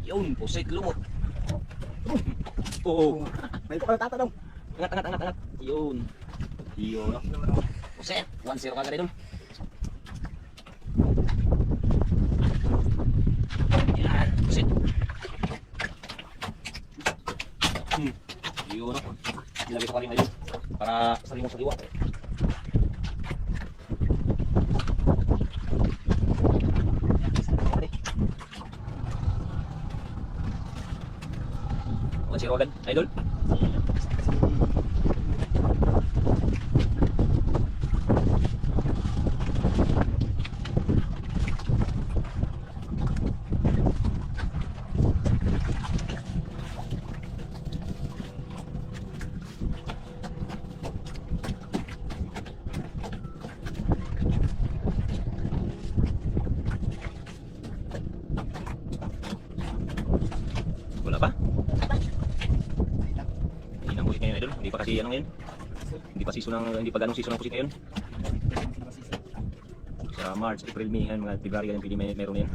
Yun, pusit, lumot. Oo. May ito ka tatanong. Angat. Yun. Yun. Pusit. 1-0 kagad idol. Yan, pusit. Yun. Ilagay ko rin idol. Para salimong saliwa. Zero agad, idol. Wala pa? Ngayon idol, hindi pa kasi ano ngayon. Hindi pa ganong season ng pusit ngayon. Sa March, April, May, mga February ganyan pwede meron yan.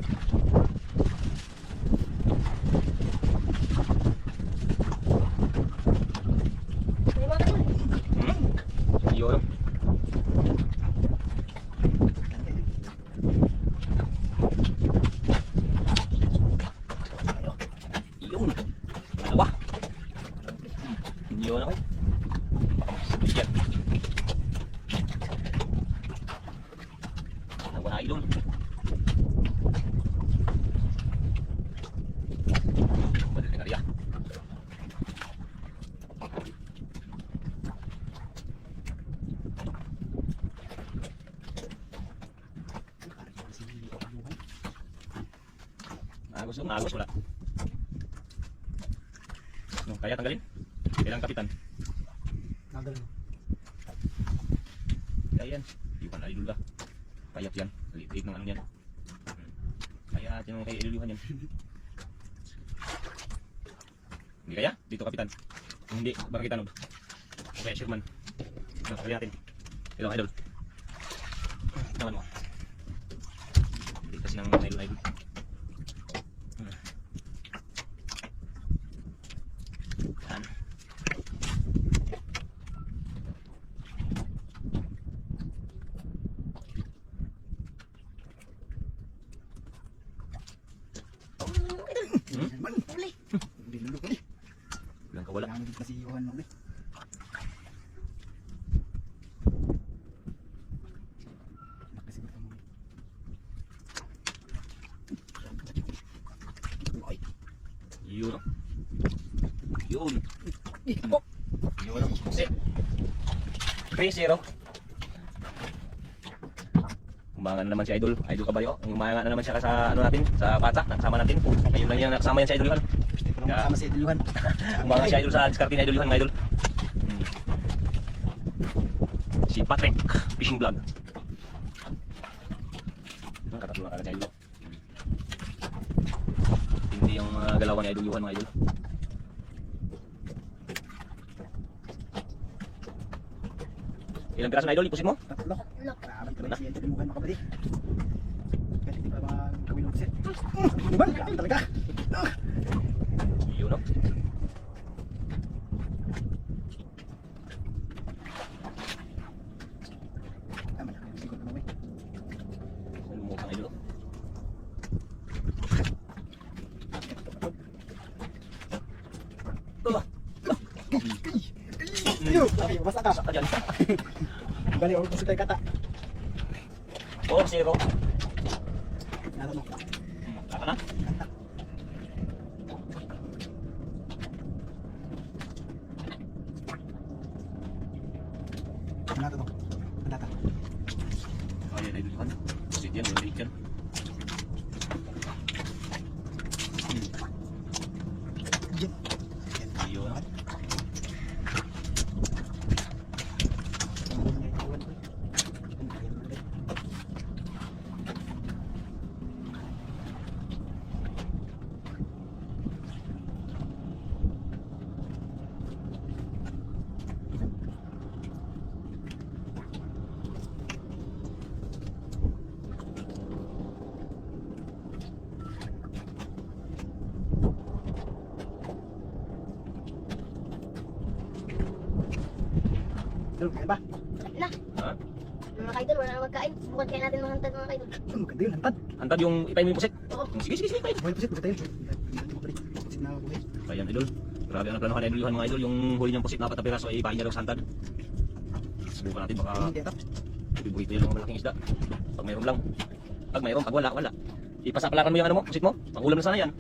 Yun. Yun. Dalawa. Yun ako. Yan. Dalawa na idol. Balik na rin. Agos wala. No, kaya tanggalin. Kailangan kapitan. Nagal mo. Kaya yan. Iwan na idol ka. Kayat yan. Liit ng ano yan. Kaya yan kay idoluhan yan. Hindi kaya? Dito kapitan. Kung hindi, baka kita nod. Okay, Sherman. Kaya natin. Ito ang idol. Naman mo. Hindi kasi ng idol. Yan. Bilang kawala. Kailangan kasi iwan mo. Yun. Yun. Yun. Set. 3-0. Umangan na naman si Idol. Idol Kabayo. Umangan na naman siya sa ano natin, sa bata. Nakasama natin. Ngayon lang yan nakasama yan si Idol Yuhan. Kasama si Idol Yuhan. Umangan si Idol sa diskarte ni Idol Yuhan, mga Idol. Si Patrick Fishing Vlog. Katatlo na kagad si Idol. Hindi yung galawan ni Idol Yuhan, mga Idol. Ilang piraso na Idol, ipusin mo? Tatlo. Marami ka rin si Idol Yuhan, makabali. Kahit hindi pa naman kami ng set. Diba? Grabe talaga. Yun, no? Tama na, sikot na namin. Lumutang Idol. Yo, okay, basta ka. Saka dyan. Bali, ako kasi tayo kata. 4-0. Nalo mo. Saka na? Nalo to. Nalo. Ayan, Idol Yuhan. Sit yan, maliit yan. Yan. Yun, no? Idol, kaya ba? Na. Ha? Mga kaidol, wala na magkain. Subukan kaya natin mahantad mga kaidol. Maganda yun, hantad. Hantad yung ipay mo yung pusit. Oo. Sige, sige, sige. Buhay pusit, maganda yun. Hindi ko pala. Pusit na buhay. Ayan, idol. Grabe ang naplanohan idol Yuhan mga idol. Yung huli niyang pusit na 4 na piraso ay ipain niya daw sa hantad. Subukan natin baka Hindi, tap. bubuhito yan ng malaking isda. Pag mayroon lang. Pag mayroon, pag wala, wala. Ipasapalakan mo yung ano mo, pusit mo. Pangulam na sana yan.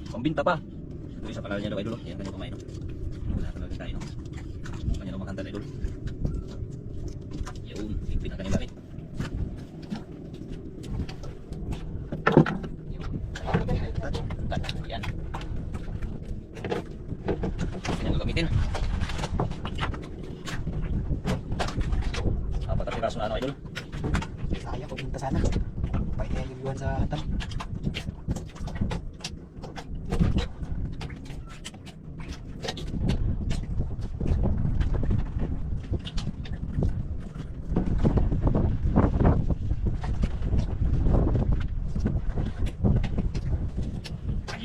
Pambinta pa. Ito yung sapalakan niya daw idol. Yan, kanyang kumain. No? Wala ka naging kain. No? Subukan niya daw maghantad idol. Yun, higpit ang kanyang laki. Hantad, yan. Kanyang gagamitin. Apat na piraso na ano idol. Sayang, pupunta sana. Pahit na yung iwan sa hantad.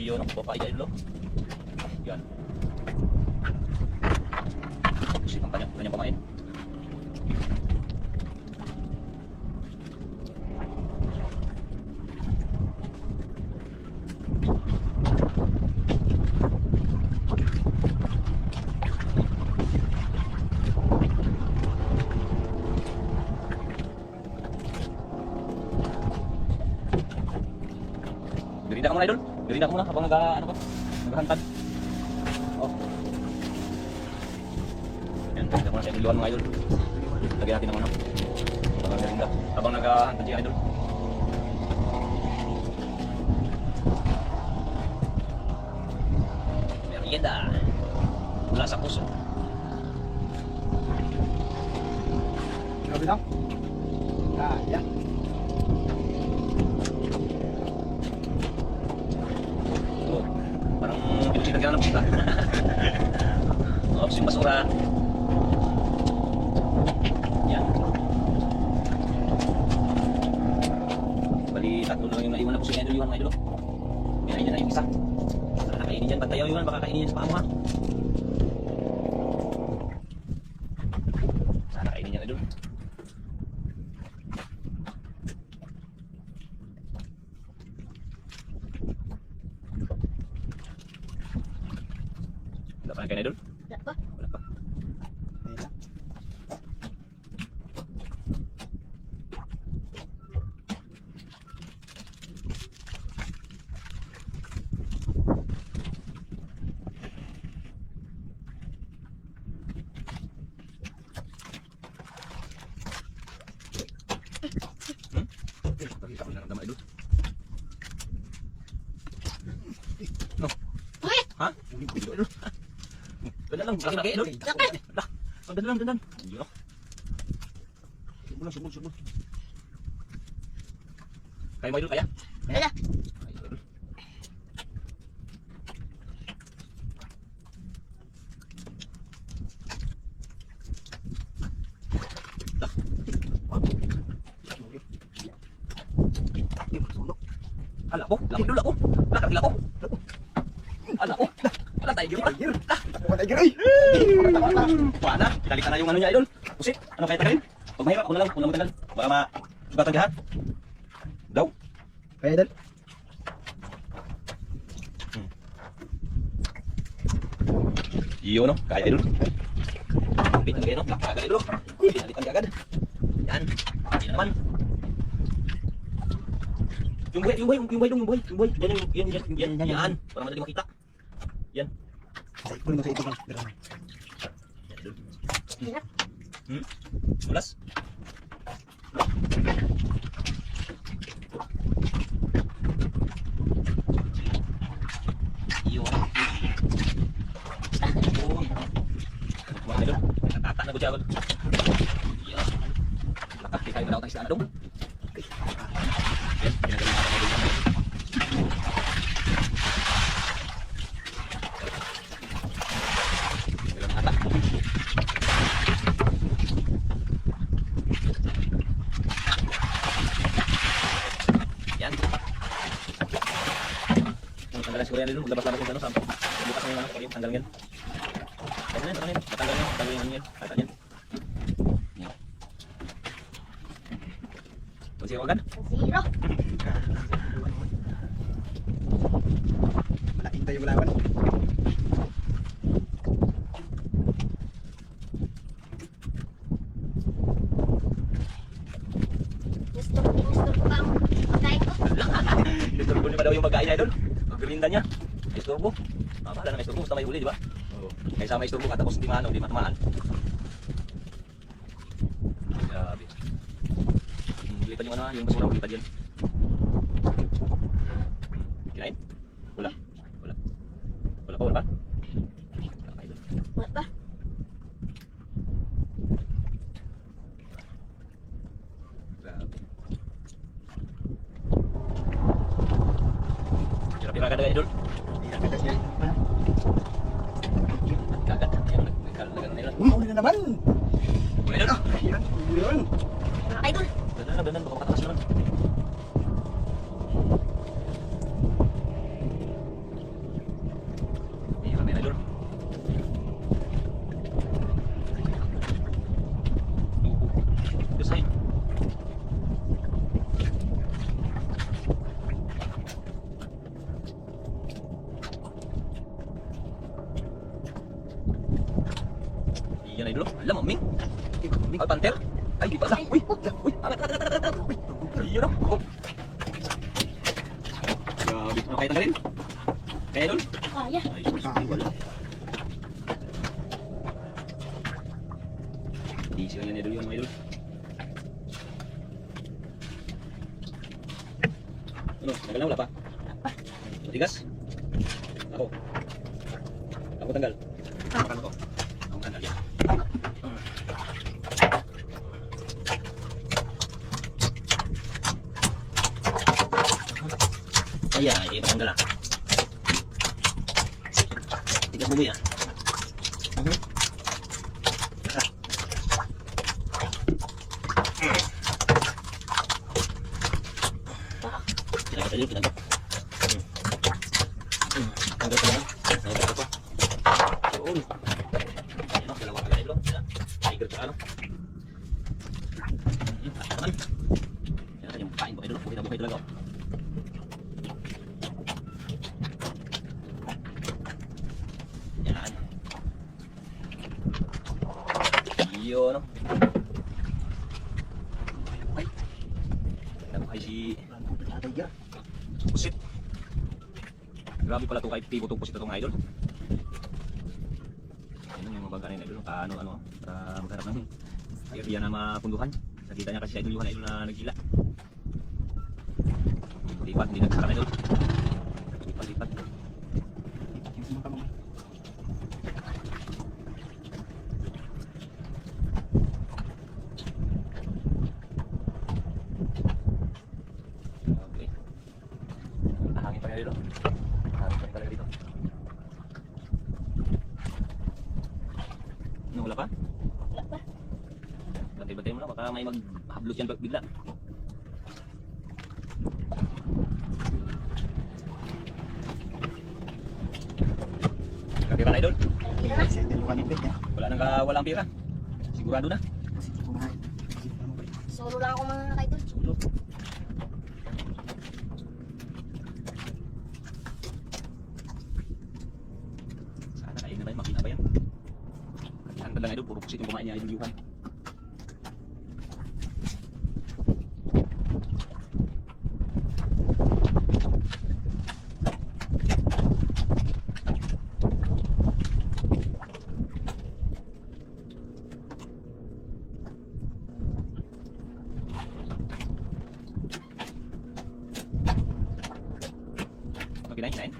Yun ang babae idol. Yan. Kasi ang kanyang pamain. Gerida ka muna idol. Gerida ka muna habang ano ka? Naghahantad. Oh. Yan, gerida muna sa idol mga idol. Lagyan natin ng ano. Habang gerida. Habang naghahantad siya idol. Merienda. Mula sa puso. Grabe lang. Kaya. Oh, parang pinusitan ka na ng pusta. Ops, yung basura. Yan. Bali, tatlo na lang yung naiwan na puso niya idol, Yuhan mga idol. Kinain niya na yung isa. Baka nakainin dyan, bantayaw Yuhan, baka kainin niya sa paa mo ha. Sana kainin niya idol. Wala pa na kain idol? Wala pa. Wala pa. Ayun lang. Nakita ko na ng dama idol. No. Hoy! Ha? Idol. Dandan lang, laki-laki idol. Dah. Dandan lang, dandan. Iyo. Subol lang, subol, subol. Kaya mo idol, kaya? Wala. Idol. Dah. Ala ko, laki idol ako. Laki ako. Ala ko. Ala tayo pa. Takbo ka, Tiger, ay! Wala, pinalitan na yung ano niya idol. Pusit, ano kaya tagalin? Pag mahirap, ako na lang, ako na matagal. Baka masugatan lahat. Daw. Kaya, Idol. Iyo no, kaya idol. Pitan kayo no, agad idol. Pinalitan agad. Yan, yan naman. Yung buhay, yung buhay, yung buhay, yung buhay, yung buhay. Yan. Para madali makita. Yan. Ay, kunin mo sa ito, Idol. Yan idol. Hirap. Ulas. Iyo. Mga idol, natata na ko siya. Iyo. Nakakita tayo na ako tayo sa ano dong. Yan, ginagaling natin mga idol. Ilang ata. Yan. Tanggalan siguro yan dito. Maglabas-labas yung ano. Bukas na yung ano. Tanggal yan. Tanggal yan. Tanggal yan. Tanggal yan. Tanggal yan. Kata yan. Zero agad. 0. Malaking tayo bulawan. Gusto ko pa ang pagkain ko. Disturbo niya pa daw yung pagkain niya idol. Pagrinda niya. Disturbo. Bahala na may isturbo. Basta may huli, di ba? Oo. Kaysa may isturbo ka tapos hindi maano, hindi matamaan. Grabe. Lipad yung ano, yung basura ko lipad yan. Kinain? Wala. Wala. Wala pa, wala pa. Wala pa idol. Wala pa. Grabe. Pira-pira ka na idol. Kagat niya. Kagat. Ayan, nagkalagan na nila. Huli na naman. Huli idol. Ayan, huli naman. Mga idol. Dandan, baka makatakas naman. Hirap yan idol. Design. Iyan idol. Alam mo, Ming. Ay, panter. Ay, di pala. Uy, angat. Uy, iyan o. Oh. Grabe. Ano kaya tanggalin? Kaya idol? Kaya. Ay, wala. Easy lang yan idol yun, mga idol. Ano, tagal na wala pa? Matigas? Ako. Ako tanggal. Makan mo to. Ako tanggal yan. Ayan, ipatanggal ah. Tigas mo yan. Pinagkat. Tanggal pa lang. Tanggal pa. Yun. Ano, dalawa ka ganito. Tiger ka ano. Naman. Yan yung kain ko idol. Buhay na buhay talaga. Yan. Yun no. Ay. Nabuhay si Tiger. Pusit. Grabe pala itong kay Tibo itong pusit itong idol. Yan yung mga baga na yun idol. Ano, para magharap ng area na mapunduhan. Nakita niya kasi si idol yung idol na nagkila. Lipat, hindi nagsara idol. Lipat. Yung simang kamay. Okay. Hangin pa rin dito. Hangin pa rin talaga dito. Ano, wala pa? Wala pa. Bantay-bantay mo na, baka may maghablot yan bigla. Kapira na idol. Kaya na. Kasi dalawa ni Pet niya. Walang pira. Sigurado na. Kasi kumahay. Kasi ano ba? Solo lang ako mga idol. Sulo. Sana kain na tayo, makita pa yan. Kakihan pa lang idol, puro pusit yung kumain niya idol Yuhan. Kinain? Kinain.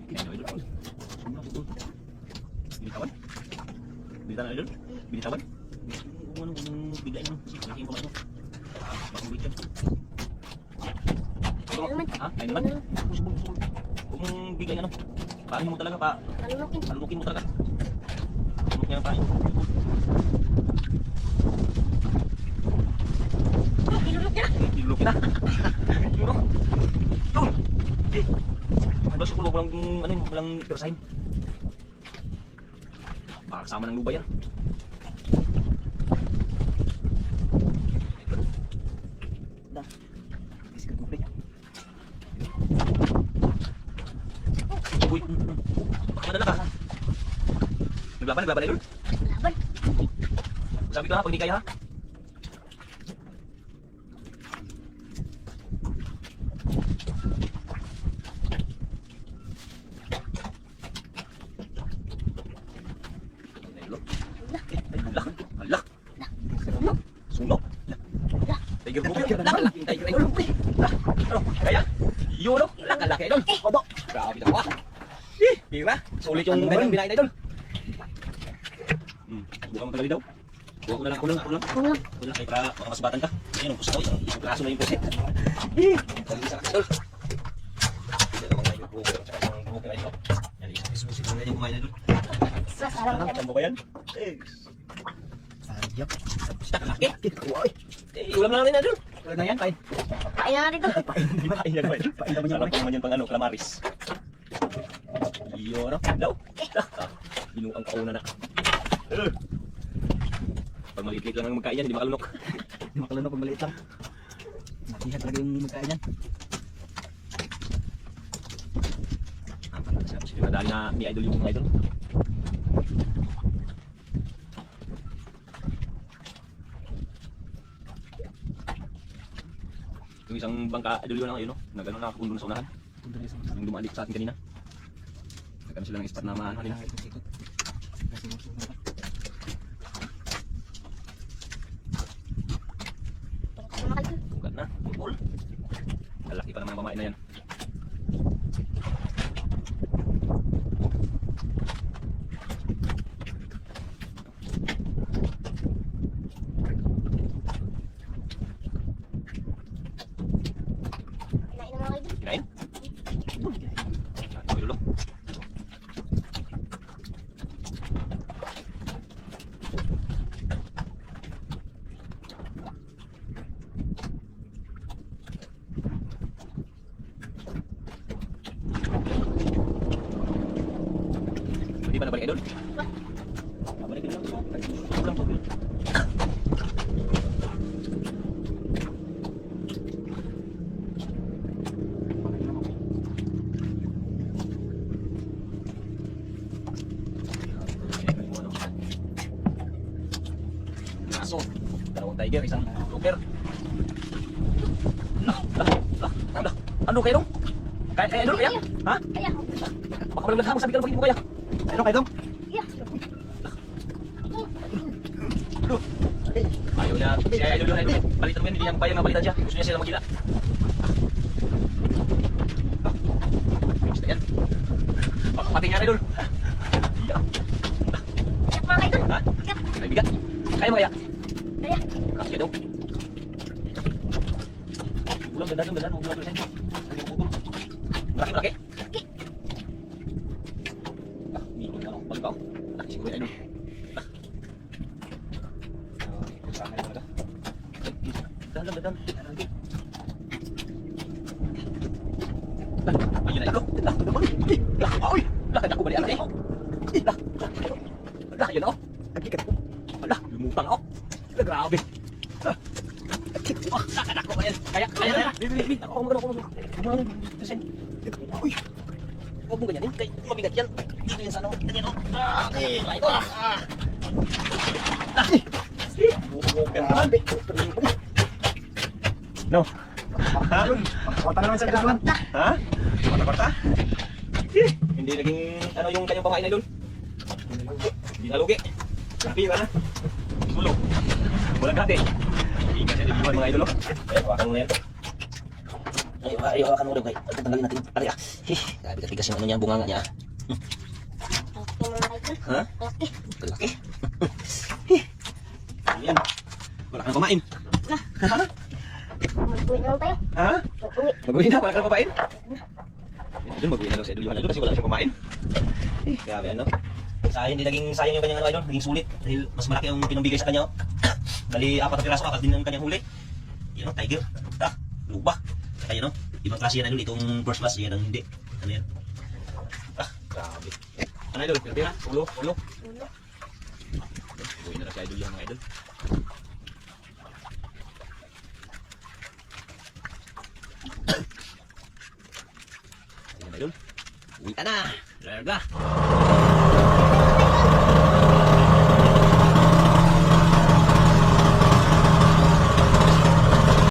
Kinain na idol. Ano na putol? Binitawan? Binitawan na idol? Binitawan? Kung anong bigay mo. Laki yung kumain mo. Bakang bigay yan. Kaya naman. Ha? Kain naman? Kung bigay ano. Paano mo talaga pa? Malunukin. Palunukin mo talaga. Palunok niya ng pain. Ilunok na. Ilulukin na. Yun o. Yun. Ano sa kulo, walang persahin. Baka kasama ng luba yan. boy. Baka madala ka. Naglaban idol. Laban. Sabi ko ha, pag hindi kaya ha. Hala. Sulok. Tiger mo. Laking tiger idol. Ano? Kaya? Yun no? Laki idol. Odo. Grabe na ka. Bira. Sulit yung ganyan binain idol. Buka mo talaga daw. Buka ko na lang. Kulang. Kulang. Kulang kay para makamasbatan ka. Ayun, gusto ko. Isang klaso na yung pusit. Sabi sa idol. Dalawang idol. Buka idol. Yan, isang pusit na yung kumain idol. Sarap. Saan mo ba yan? Sayap. Basta kalaki. Uy. Ulam na natin idol. Wala na yan, kain. Kain na natin to. Pain na naman. Kain na ba? Pain naman yan. Sarap naman yan pang ano, calamaris. Iyo, ano? Daw. Binuang kauna na. Pag maliit lang ang magkain yan, hindi makalunok. Hindi makalunok pag maliit lang. Nasihat talaga yung magkain yan. Sige, madali na ni idol yung idol. Yung isang bangka idol yun ang ayun, no? Nagano nakakundo na sa unahan. Yung dumalik sa atin kanina. Nagano sila ng spot na maano nila. Ugat na, bukol. Lalaki pa naman ang pamain na yan. Kain na mga idol. Kinain? Ito dulo. Hindi ba nabalik idol? Nabalik idol lang. Ulam po. Aso, dalawang tiger, isang looper. Ano kayo dong? Kaya idol kaya? Ha? Kaya. Baka walang naghamang sabi ka mo kaya? Ano kayo dong? Iya. Ayaw niya, si idol yun idol. Balitan mo yan, hindi niya kaya nga balitan siya. Gusto niya sila magkila. Gusto yan. Pati nga idol. Siap mga idol. Ha? Siap. May bigat. Kaya mo kaya? Kaya. Kaya daw. Ulam, ganda. Ulam, ganda. Malaki. Hindi ka ako. Balik ako. Malaki siguro yan idol. Dahan. Ayun na idol. Ay! Laki ako balik ako. Ayun ako. Ala, lumutang ako. Grabe. Nakadako ba yan? Kaya. Bibi. Ako magano. Uy. Huwag mo ganyan. Kaya mabigat yan. Dito yan sa ano. Ganyan o. Ay ko. No. Ha? Kota naman sa kalaman. Ha? Kwarta? Hindi naging ano yung kanyang pamain na doon. Hindi nalugi. Tapi ba na? Tulog. Walang gati. Hindi kasi niliwan mga idol. Kaya hawakan mo na yan. Ay, hawakan mo rin kay. Tanggalin natin. Aray ah. Grabe katigas yung ano niya, bunganga niya. Laki mga idol. Ha? Laki. Laki. Ayan. Wala kang kumain. Mag-uwi na lang tayo. Ha? Mag-uwi. Mag-uwi na, wala kang kumain. Idol, mag-uwi na daw si Idol Johan Idol kasi wala siyang kumain. Grabe ano. Sayang, hindi naging sayang yung kanyang ano idol, naging sulit. Dahil mas malaki yung pinambigay sa kanya. Dali 4 na piraso, 4 din ang kanyang huli. Yan o, tiger. Lupa. Kaya no, ibang klase yan idol, itong first class, yan ang hindi. Ano yan? Grabe. Ano idol, pira-pira, ulo. Uwi na si Idol yung mga idol. Ayan idol. Uwi ka na. Larga.